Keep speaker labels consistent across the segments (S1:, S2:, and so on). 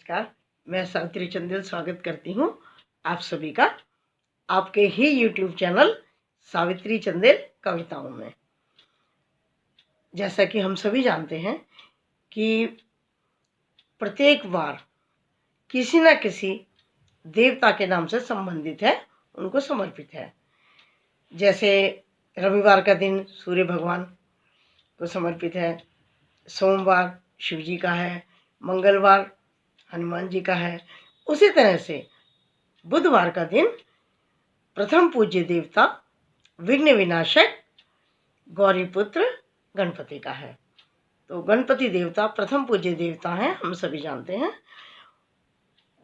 S1: नमस्कार। मैं सावित्री चंदेल स्वागत करती हूँ आप सभी का आपके ही यूट्यूब चैनल सावित्री चंदेल कविताओं में। जैसा कि हम सभी जानते हैं कि प्रत्येक बार किसी न किसी देवता के नाम से संबंधित है, उनको समर्पित है। जैसे रविवार का दिन सूर्य भगवान को समर्पित है, सोमवार शिव जी का है, मंगलवार हनुमान जी का है। उसी तरह से बुधवार का दिन प्रथम पूज्य देवता विघ्न विनाशक गौरी पुत्र गणपति का है। तो गणपति देवता प्रथम पूज्य देवता हैं, हम सभी जानते हैं।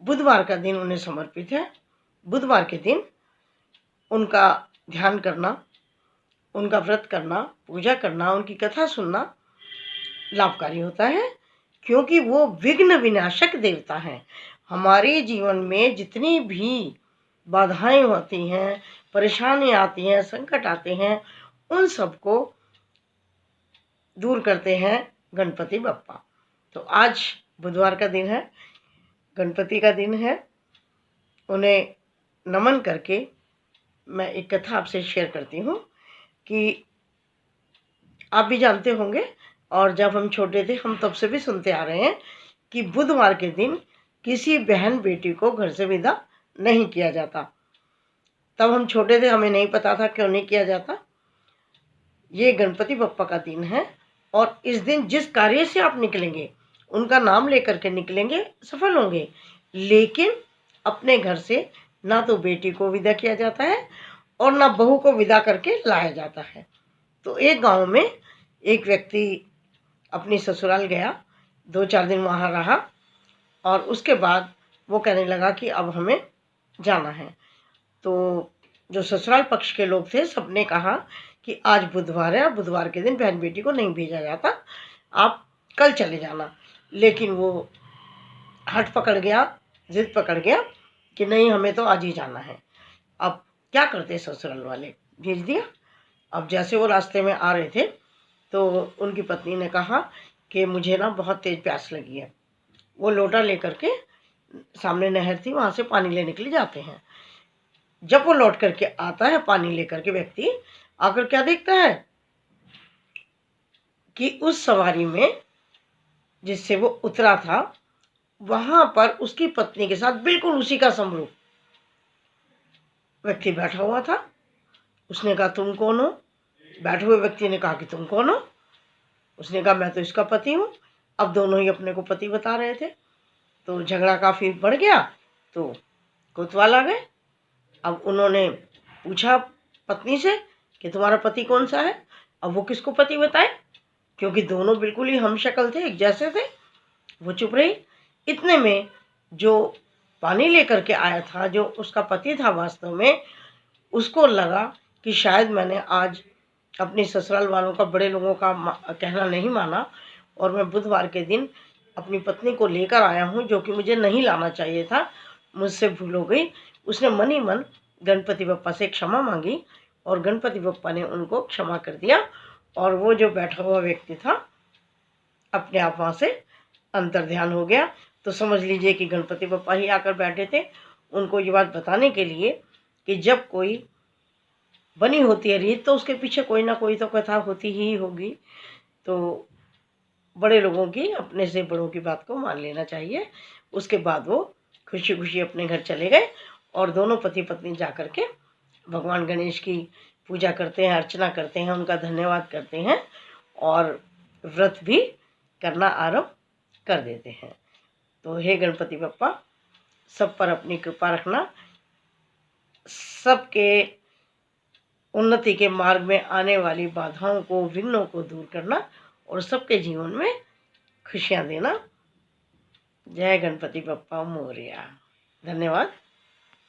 S1: बुधवार का दिन उन्हें समर्पित है। बुधवार के दिन उनका ध्यान करना, उनका व्रत करना, पूजा करना, उनकी कथा सुनना लाभकारी होता है, क्योंकि वो विघ्न विनाशक देवता हैं। हमारे जीवन में जितनी भी बाधाएं होती हैं, परेशानी आती हैं, संकट आते हैं, उन सबको दूर करते हैं गणपति बप्पा। तो आज बुधवार का दिन है, गणपति का दिन है। उन्हें नमन करके मैं एक कथा आपसे शेयर करती हूँ कि आप भी जानते होंगे, और जब हम छोटे थे हम तब से भी सुनते आ रहे हैं कि बुधवार के दिन किसी बहन बेटी को घर से विदा नहीं किया जाता। तब हम छोटे थे, हमें नहीं पता था क्यों नहीं किया जाता। ये गणपति बप्पा का दिन है, और इस दिन जिस कार्य से आप निकलेंगे, उनका नाम लेकर के निकलेंगे, सफल होंगे। लेकिन अपने घर से ना तो बेटी को विदा किया जाता है और ना बहू को विदा करके लाया जाता है। तो एक गांव में एक व्यक्ति अपनी ससुराल गया, 2-4 दिन वहाँ रहा, और उसके बाद वो कहने लगा कि अब हमें जाना है। तो जो ससुराल पक्ष के लोग थे, सबने कहा कि आज बुधवार है और बुधवार के दिन बहन बेटी को नहीं भेजा जाता, आप कल चले जाना। लेकिन वो हट पकड़ गया, जिद पकड़ गया कि नहीं, हमें तो आज ही जाना है। अब क्या करते ससुराल वाले, भेज दिया। अब जैसे वो रास्ते में आ रहे थे तो उनकी पत्नी ने कहा कि मुझे ना बहुत तेज प्यास लगी है। वो लोटा लेकर के, सामने नहर थी, वहाँ से पानी लेने के लिए जाते हैं। जब वो लौट करके आता है पानी लेकर के, व्यक्ति आकर क्या देखता है कि उस सवारी में जिससे वो उतरा था, वहाँ पर उसकी पत्नी के साथ बिल्कुल उसी का समरूप व्यक्ति बैठा हुआ था। उसने कहा तुम कौन हो? बैठे हुए व्यक्ति ने कहा कि तुम कौन हो? उसने कहा मैं तो इसका पति हूँ। अब दोनों ही अपने को पति बता रहे थे, तो झगड़ा काफ़ी बढ़ गया, तो कोतवाल आ गए। अब उन्होंने पूछा पत्नी से कि तुम्हारा पति कौन सा है? अब वो किसको पति बताए, क्योंकि दोनों बिल्कुल ही हम शक्ल थे, एक जैसे थे। वो चुप रही। इतने में जो पानी लेकर के आया था, जो उसका पति था वास्तव में, उसको लगा कि शायद मैंने आज अपनी ससुराल वालों का, बड़े लोगों का कहना नहीं माना, और मैं बुधवार के दिन अपनी पत्नी को लेकर आया हूँ, जो कि मुझे नहीं लाना चाहिए था, मुझसे भूल हो गई। उसने मन ही मन गणपति बप्पा से क्षमा मांगी, और गणपति बप्पा ने उनको क्षमा कर दिया, और वो जो बैठा हुआ व्यक्ति था अपने आप वहाँ से अंतर्ध्यान हो गया। तो समझ लीजिए कि गणपति बप्पा ही आकर बैठे थे उनको ये बात बताने के लिए कि जब कोई बनी होती है रीत, तो उसके पीछे कोई ना कोई तो कथा होती ही होगी। तो बड़े लोगों की, अपने से बड़ों की बात को मान लेना चाहिए। उसके बाद वो खुशी खुशी अपने घर चले गए, और दोनों पति पत्नी जा कर के भगवान गणेश की पूजा करते हैं, अर्चना करते हैं, उनका धन्यवाद करते हैं, और व्रत भी करना आरंभ कर देते हैं। तो हे गणपति बप्पा, सब पर अपनी कृपा रखना, सबके उन्नति के मार्ग में आने वाली बाधाओं को, विघ्नों को दूर करना, और सबके जीवन में खुशियाँ देना। जय गणपति बप्पा मोरया। धन्यवाद।